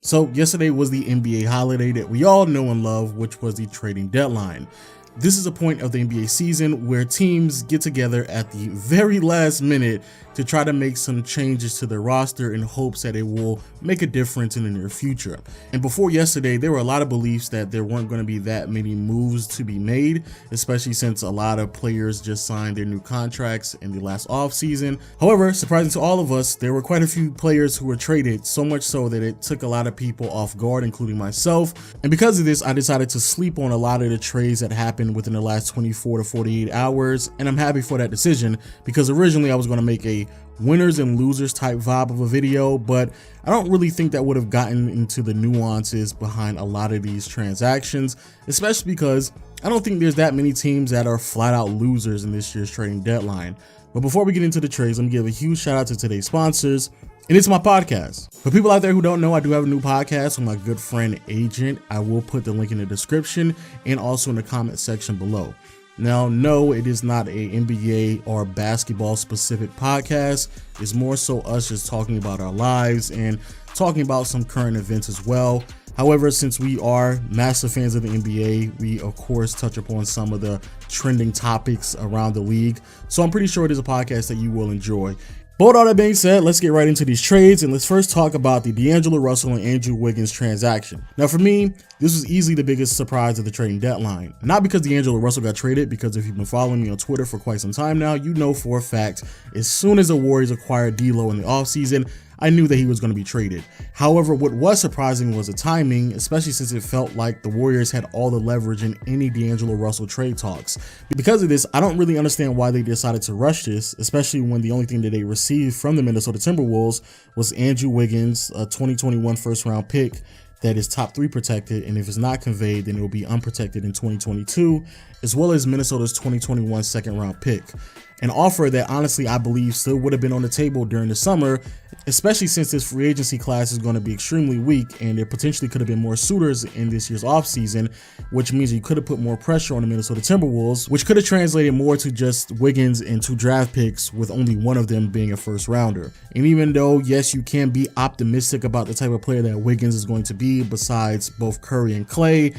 So yesterday was the NBA holiday that we all know and love, which was the trading deadline. This is a point of the NBA season where teams get together at the very last minute to try to make some changes to their roster in hopes that it will make a difference in the near future. And before yesterday, there were a lot of beliefs that there weren't going to be that many moves to be made, especially since a lot of players just signed their new contracts in the last offseason. However, surprising to all of us, there were quite a few players who were traded, so much so that it took a lot of people off guard, including myself. And because of this, I decided to sleep on a lot of the trades that happened within the last 24 to 48 hours. And I'm happy for that decision, because originally I was going to make a winners and losers type vibe of a video, but I don't really think that would have gotten into the nuances behind a lot of these transactions, especially because I don't think there's that many teams that are flat out losers in this year's trading deadline. But before we get into the trades, let me give a huge shout out to today's sponsors, and it's my podcast. For people out there who don't know, I do have a new podcast with my good friend Agent. I will put the link in the description and also in the comment section below. Now, no, it is not a NBA or basketball specific podcast. It's more so us just talking about our lives and talking about some current events as well. However, since we are massive fans of the NBA, we of course touch upon some of the trending topics around the league. So I'm pretty sure it is a podcast that you will enjoy. But with all that being said, let's get right into these trades, and let's first talk about the D'Angelo Russell and Andrew Wiggins transaction. Now for me, this was easily the biggest surprise of the trading deadline. Not because D'Angelo Russell got traded, because if you've been following me on Twitter for quite some time now, you know for a fact, as soon as the Warriors acquired D'Lo in the offseason, I knew that he was going to be traded. However, what was surprising was the timing, especially since it felt like the Warriors had all the leverage in any D'Angelo Russell trade talks. Because of this, I don't really understand why they decided to rush this, especially when the only thing that they received from the Minnesota Timberwolves was Andrew Wiggins, a 2021 first round pick that is top 3 protected, and if it's not conveyed, then it will be unprotected in 2022, as well as Minnesota's 2021 second round pick. An offer that honestly I believe still would have been on the table during the summer, especially since this free agency class is going to be extremely weak and there potentially could have been more suitors in this year's offseason, which means you could have put more pressure on the Minnesota Timberwolves, which could have translated more to just Wiggins and 2 draft picks, with only one of them being a first rounder. And even though, yes, you can be optimistic about the type of player that Wiggins is going to be besides both Curry and Clay,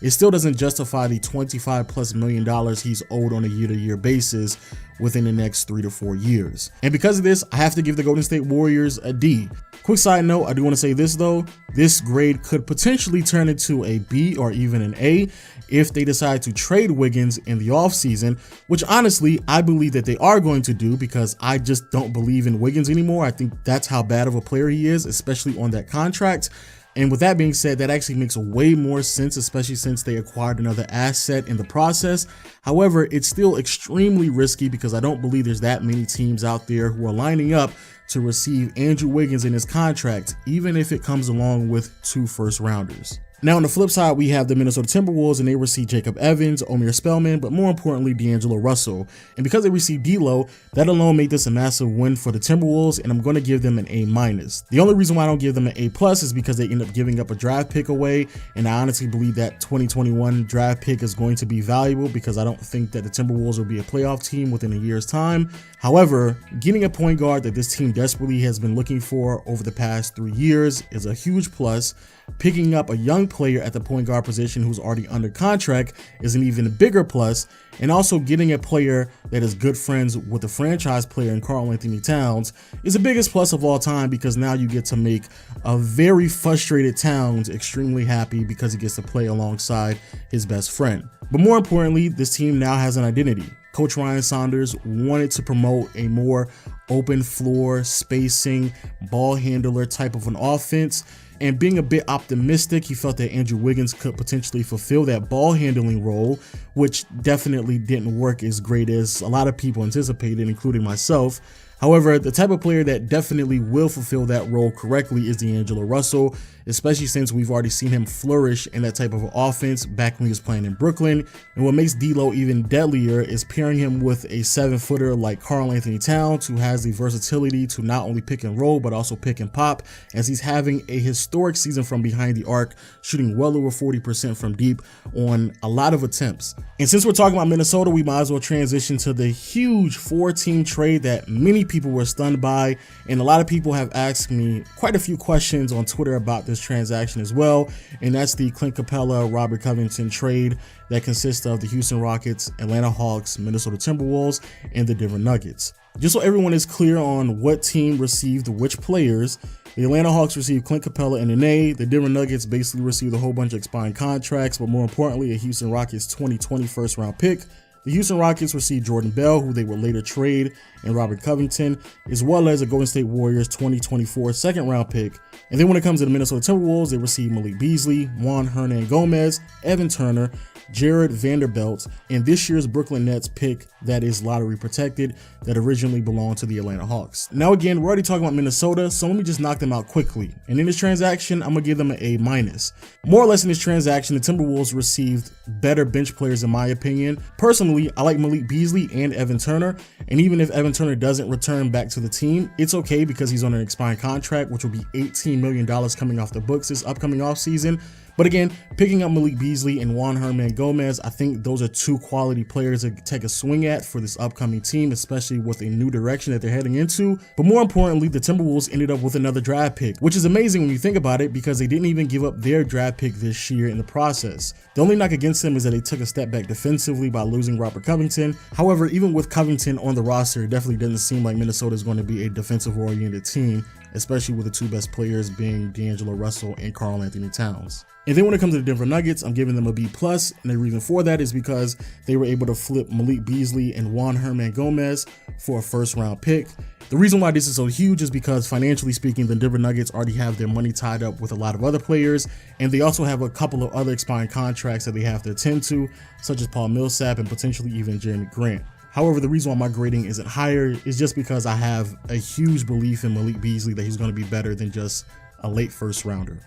it still doesn't justify the $25+ million he's owed on a year-to-year basis within the next 3 to 4 years. And because of this, I have to give the Golden State Warriors a D. Quick side note, I do want to say this though, this grade could potentially turn into a B or even an A if they decide to trade Wiggins in the offseason, which honestly, I believe that they are going to do, because I just don't believe in Wiggins anymore. I think that's how bad of a player he is, especially on that contract. And with that being said, that actually makes way more sense, especially since they acquired another asset in the process. However, it's still extremely risky because I don't believe there's that many teams out there who are lining up to receive Andrew Wiggins in his contract, even if it comes along with 2 first rounders. Now on the flip side, we have the Minnesota Timberwolves, and they received Jacob Evans, Omer Spellman, but more importantly, D'Angelo Russell. And because they received D'Lo, that alone made this a massive win for the Timberwolves, and I'm going to give them an A-. The only reason why I don't give them an A+ is because they end up giving up a draft pick away, and I honestly believe that 2021 draft pick is going to be valuable, because I don't think that the Timberwolves will be a playoff team within a year's time. However, getting a point guard that this team desperately has been looking for over the past 3 years is a huge plus. Picking up a young player at the point guard position who's already under contract is an even bigger plus, and also getting a player that is good friends with the franchise player in Karl-Anthony Towns is the biggest plus of all time, because now you get to make a very frustrated Towns extremely happy because he gets to play alongside his best friend. But more importantly, this team now has an identity. Coach Ryan Saunders wanted to promote a more open floor, spacing, ball handler type of an offense. And being a bit optimistic, he felt that Andrew Wiggins could potentially fulfill that ball handling role, which definitely didn't work as great as a lot of people anticipated, including myself. However, the type of player that definitely will fulfill that role correctly is D'Angelo Russell, especially since we've already seen him flourish in that type of offense back when he was playing in Brooklyn. And what makes D'Lo even deadlier is pairing him with a 7-footer like Karl-Anthony Towns, who has the versatility to not only pick and roll, but also pick and pop, as he's having a historic season from behind the arc, shooting well over 40% from deep on a lot of attempts. And since we're talking about Minnesota, we might as well transition to the huge 4-team trade that many people were stunned by, and a lot of people have asked me quite a few questions on Twitter about this transaction as well, and that's the Clint Capella, Robert Covington trade that consists of the Houston Rockets, Atlanta Hawks, Minnesota Timberwolves, and the Denver Nuggets. Just so everyone is clear on what team received which players, the Atlanta Hawks received Clint Capella and Nene. The Denver Nuggets basically received a whole bunch of expiring contracts, but more importantly, a Houston Rockets 2020 first round pick. The Houston Rockets received Jordan Bell, who they would later trade, and Robert Covington, as well as a Golden State Warriors 2024 second round pick. And then when it comes to the Minnesota Timberwolves, they received Malik Beasley, Juan Hernangomez, Evan Turner, Jared Vanderbilt, and this year's Brooklyn Nets pick that is lottery protected that originally belonged to the Atlanta Hawks. Now again, we're already talking about Minnesota, so let me just knock them out quickly. And in this transaction, I'm gonna give them an A-. More or less in this transaction, the Timberwolves received better bench players in my opinion. Personally, I like Malik Beasley and Evan Turner, and even if Evan Turner doesn't return back to the team, it's okay because he's on an expiring contract, which will be $18 million coming off the books this upcoming offseason. But again, picking up Malik Beasley and Juan Hernangomez, I think those are two quality players to take a swing at for this upcoming team, especially with a new direction that they're heading into. But more importantly, the Timberwolves ended up with another draft pick, which is amazing when you think about it because they didn't even give up their draft pick this year in the process. The only knock against them is that they took a step back defensively by losing Robert Covington. However, even with Covington on the roster, it definitely doesn't seem like Minnesota is going to be a defensive-oriented team, especially with the two best players being D'Angelo Russell and Karl Anthony Towns. And then when it comes to the Denver Nuggets, I'm giving them a B+, and the reason for that is because they were able to flip Malik Beasley and Juan Hernangomez for a first-round pick. The reason why this is so huge is because financially speaking, the Denver Nuggets already have their money tied up with a lot of other players, and they also have a couple of other expiring contracts that they have to attend to, such as Paul Millsap and potentially even Jeremy Grant. However, the reason why my grading isn't higher is just because I have a huge belief in Malik Beasley that he's going to be better than just a late first rounder.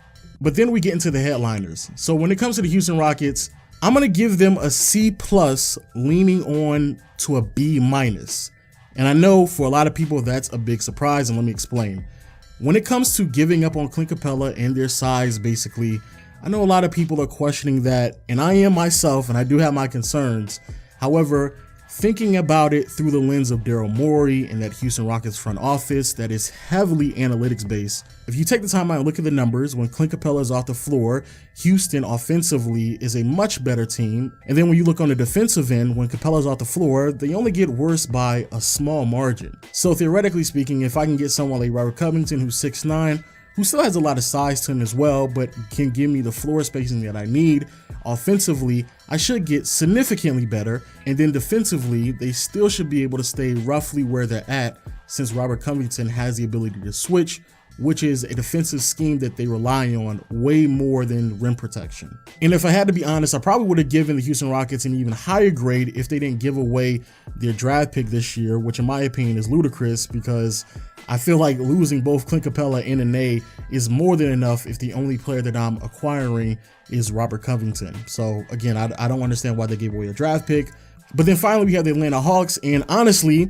But then we get into the headliners. So when it comes to the Houston Rockets, I'm going to give them a C+, leaning on to a B-. And I know for a lot of people that's a big surprise, and let me explain. When it comes to giving up on Clint Capella and their size, basically, I know a lot of people are questioning that, and I am myself, and I do have my concerns. However, thinking about it through the lens of Daryl Morey and that Houston Rockets front office that is heavily analytics based, if you take the time out and look at the numbers, when Clint Capella is off the floor, Houston offensively is a much better team. And then when you look on the defensive end, when Capella's off the floor, they only get worse by a small margin. So theoretically speaking, if I can get someone like Robert Covington, who's 6'9", who still has a lot of size to him as well, but can give me the floor spacing that I need, offensively, I should get significantly better. And then defensively, they still should be able to stay roughly where they're at, since Robert Covington has the ability to switch, which is a defensive scheme that they rely on way more than rim protection. And if I had to be honest, I probably would have given the Houston Rockets an even higher grade if they didn't give away their draft pick this year, which in my opinion is ludicrous because I feel like losing both Clint Capella and Nene is more than enough if the only player that I'm acquiring is Robert Covington. So again, I don't understand why they gave away a draft pick. But then finally we have the Atlanta Hawks, and honestly,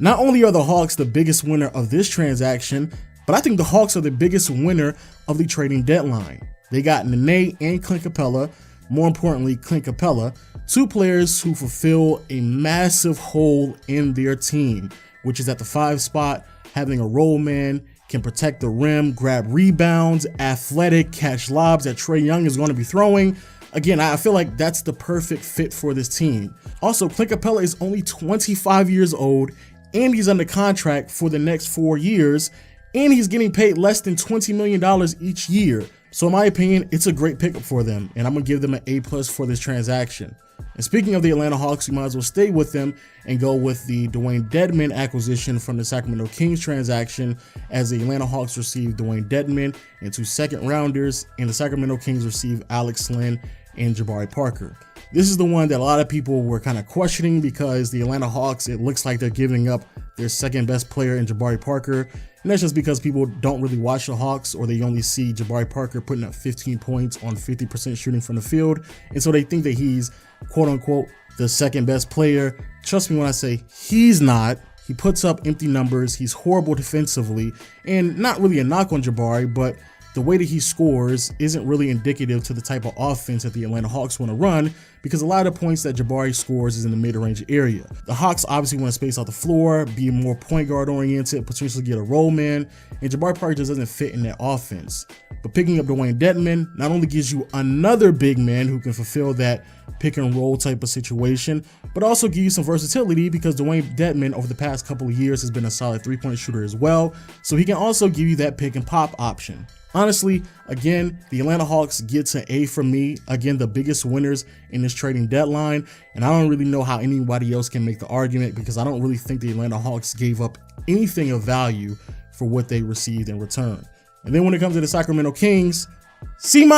not only are the Hawks the biggest winner of this transaction, but I think the Hawks are the biggest winner of the trading deadline. They got Nene and Clint Capella, more importantly Clint Capella, two players who fulfill a massive hole in their team, which is at the 5 spot, having a roll man, can protect the rim, grab rebounds, athletic, catch lobs that Trae Young is going to be throwing. Again, I feel like that's the perfect fit for this team. Also, Clint Capella is only 25 years old, and he's under contract for the next 4 years, and he's getting paid less than $20 million each year. So in my opinion, it's a great pickup for them, and I'm going to give them an A+ for this transaction. And speaking of the Atlanta Hawks, you might as well stay with them and go with the Dewayne Dedmon acquisition from the Sacramento Kings transaction, as the Atlanta Hawks received Dewayne Dedmon and 2 second rounders, and the Sacramento Kings received Alex Len and Jabari Parker. This is the one that a lot of people were kind of questioning because the Atlanta Hawks, it looks like they're giving up their second best player in Jabari Parker. And that's just because people don't really watch the Hawks, or they only see Jabari Parker putting up 15 points on 50% shooting from the field. And so they think that he's quote unquote the second best player. Trust me when I say he's not. He puts up empty numbers. He's horrible defensively, and not really a knock on Jabari, but the way that he scores isn't really indicative to the type of offense that the Atlanta Hawks want to run, because a lot of the points that Jabari scores is in the mid-range area. The Hawks obviously want to space out the floor, be more point guard oriented, potentially get a roll man, and Jabari Parker just doesn't fit in that offense. But picking up Dewayne Dedmon not only gives you another big man who can fulfill that pick and roll type of situation, but also give you some versatility because Dewayne Dedmon over the past couple of years has been a solid three-point shooter as well, so he can also give you that pick and pop option. Honestly, again, the Atlanta Hawks gets an A from me. Again, the biggest winners in this trading deadline, and I don't really know how anybody else can make the argument because I don't really think the Atlanta Hawks gave up anything of value for what they received in return. And then when it comes to the Sacramento Kings, C-.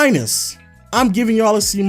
I'm giving y'all a C-.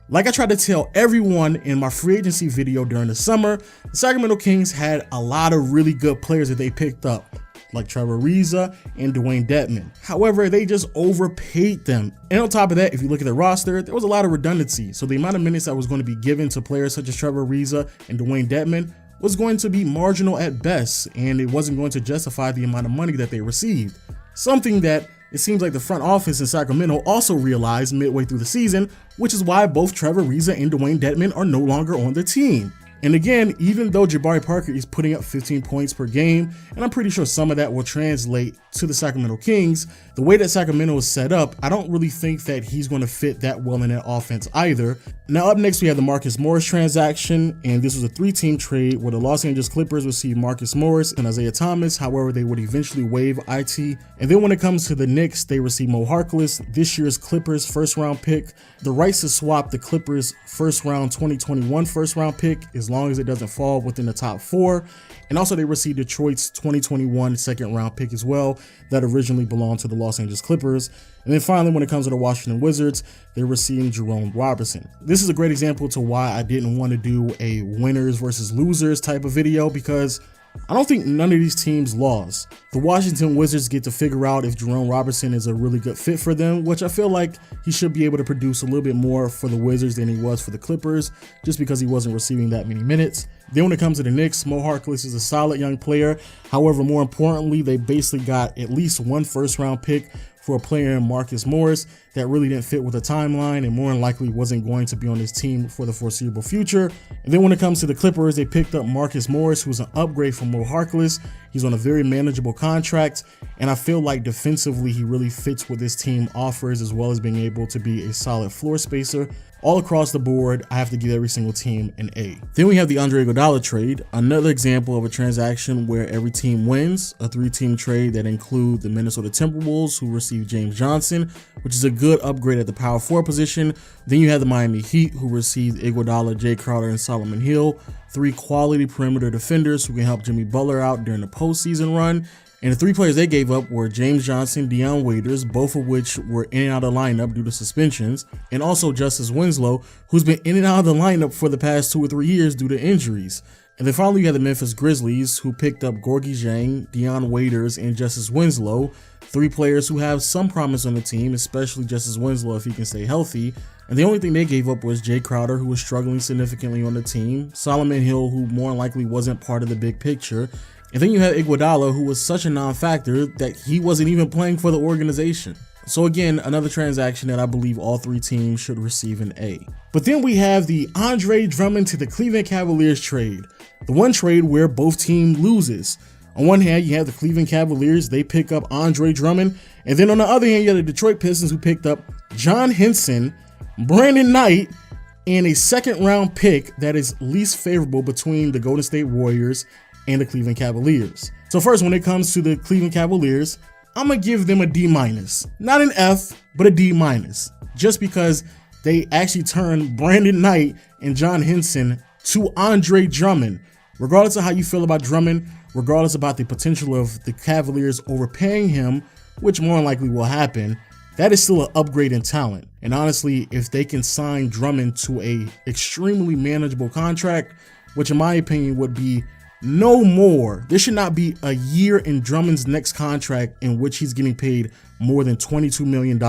Like I tried to tell everyone in my free agency video during the summer, the Sacramento Kings had a lot of really good players that they picked up, like Trevor Ariza and Dewayne Dedmon. However, they just overpaid them. And on top of that, if you look at the roster, there was a lot of redundancy. So the amount of minutes that was going to be given to players such as Trevor Ariza and Dewayne Dedmon was going to be marginal at best, and it wasn't going to justify the amount of money that they received. Something that it seems like the front office in Sacramento also realized midway through the season, which is why both Trevor Ariza and Dewayne Dedmon are no longer on the team. And again, even though Jabari Parker is putting up 15 points per game, and I'm pretty sure some of that will translate to the Sacramento Kings, the way that Sacramento is set up, I don't really think that he's going to fit that well in that offense either. Now up next we have the Marcus Morris transaction, and this was a 3-team trade where the Los Angeles Clippers received Marcus Morris and Isaiah Thomas. However, they would eventually waive IT. And then when it comes to the Knicks, they received Mo Harkless, this year's Clippers first-round pick, the rights to swap the Clippers first-round 2021 first-round pick as long as it doesn't fall within the top 4. And also they received Detroit's 2021 second-round pick as well that originally belonged to the Los Angeles Clippers. And then finally, when it comes to the Washington Wizards, they're receiving Jerome Robertson. This is a great example to why I didn't want to do a winners versus losers type of video, because I don't think none of these teams lost. The Washington Wizards get to figure out if Jerome Robertson is a really good fit for them, which I feel like he should be able to produce a little bit more for the Wizards than he was for the Clippers, just because he wasn't receiving that many minutes. Then when it comes to the Knicks, Mo Harkless is a solid young player. However, more importantly, they basically got at least one first-round pick for a player in Marcus Morris that really didn't fit with the timeline and more than likely wasn't going to be on this team for the foreseeable future. And then when it comes to the Clippers, they picked up Marcus Morris, who's an upgrade from Mo Harkless. He's on a very manageable contract, and I feel like defensively he really fits what this team offers, as well as being able to be a solid floor spacer. All across the board, I have to give every single team an A. Then we have the Iguodala trade, another example of a transaction where every team wins, a 3-team trade that include the Minnesota Timberwolves, who received James Johnson, which is a good upgrade at the power forward position. Then you have the Miami Heat, who received Iguodala, Jay Crowder, and Solomon Hill, 3 quality perimeter defenders who can help Jimmy Butler out during the postseason run. And the 3 players they gave up were James Johnson, Dion Waiters, both of which were in and out of the lineup due to suspensions, and also Justice Winslow, who's been in and out of the lineup for the past 2 or 3 years due to injuries. And then finally you have the Memphis Grizzlies, who picked up Gorgui Dieng, Dion Waiters, and Justice Winslow, 3 players who have some promise on the team, especially Justice Winslow if he can stay healthy. And the only thing they gave up was Jay Crowder, who was struggling significantly on the team, Solomon Hill, who more than likely wasn't part of the big picture, and then you have Iguodala, who was such a non-factor that he wasn't even playing for the organization. So again, another transaction that I believe all 3 teams should receive an A. But then we have the Andre Drummond to the Cleveland Cavaliers trade, the one trade where both teams loses. On one hand, you have the Cleveland Cavaliers, they pick up Andre Drummond, and then on the other hand, you have the Detroit Pistons, who picked up John Henson, Brandon Knight, and a second-round pick that is least favorable between the Golden State Warriors and the Cleveland Cavaliers. So first, when it comes to the Cleveland Cavaliers, I'm gonna give them a D-, not an F, but a D-, just because they actually turned Brandon Knight and John Henson to Andre Drummond. Regardless of how you feel about Drummond, regardless about the potential of the Cavaliers overpaying him, which more than likely will happen, that is still an upgrade in talent. And honestly, if they can sign Drummond to a extremely manageable contract, which in my opinion would be no more. There should not be a year in Drummond's next contract in which he's getting paid more than $22 million.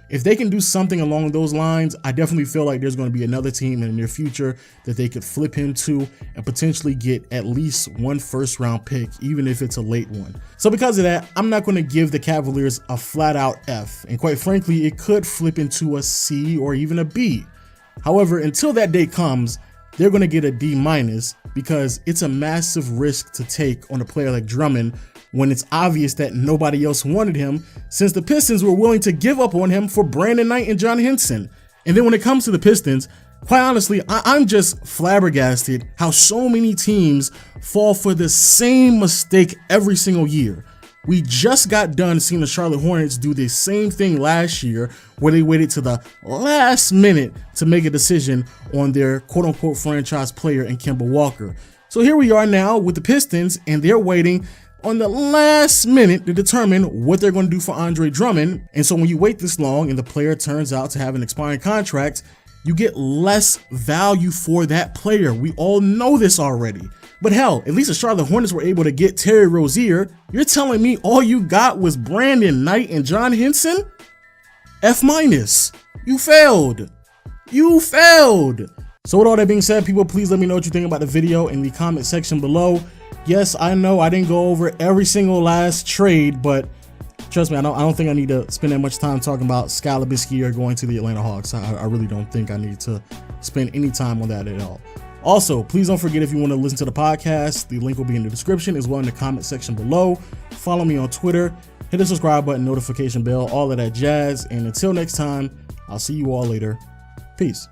If they can do something along those lines, I definitely feel like there's going to be another team in the near future that they could flip him to and potentially get at least one first-round pick, even if it's a late one. So because of that, I'm not going to give the Cavaliers a flat-out F, and quite frankly, it could flip into a C or even a B. However, until that day comes, they're going to get a D- because it's a massive risk to take on a player like Drummond when it's obvious that nobody else wanted him, since the Pistons were willing to give up on him for Brandon Knight and John Henson. And then when it comes to the Pistons, quite honestly, I'm just flabbergasted how so many teams fall for the same mistake every single year. We just got done seeing the Charlotte Hornets do the same thing last year, where they waited to the last minute to make a decision on their quote-unquote franchise player in Kemba Walker. So here we are now with the Pistons, and they're waiting on the last minute to determine what they're going to do for Andre Drummond. And so when you wait this long and the player turns out to have an expiring contract, you get less value for that player. We all know this already. But hell, at least the Charlotte Hornets were able to get Terry Rozier. You're telling me all you got was Brandon Knight and John Henson? F-. You failed. You failed. So with all that being said, people, please let me know what you think about the video in the comment section below. Yes, I know I didn't go over every single last trade, but trust me, I don't think I need to spend that much time talking about Sky Labisky or going to the Atlanta Hawks. I really don't think I need to spend any time on that at all. Also, please don't forget, if you want to listen to the podcast, the link will be in the description as well in the comment section below. Follow me on Twitter, hit the subscribe button, notification bell, all of that jazz. And until next time, I'll see you all later. Peace.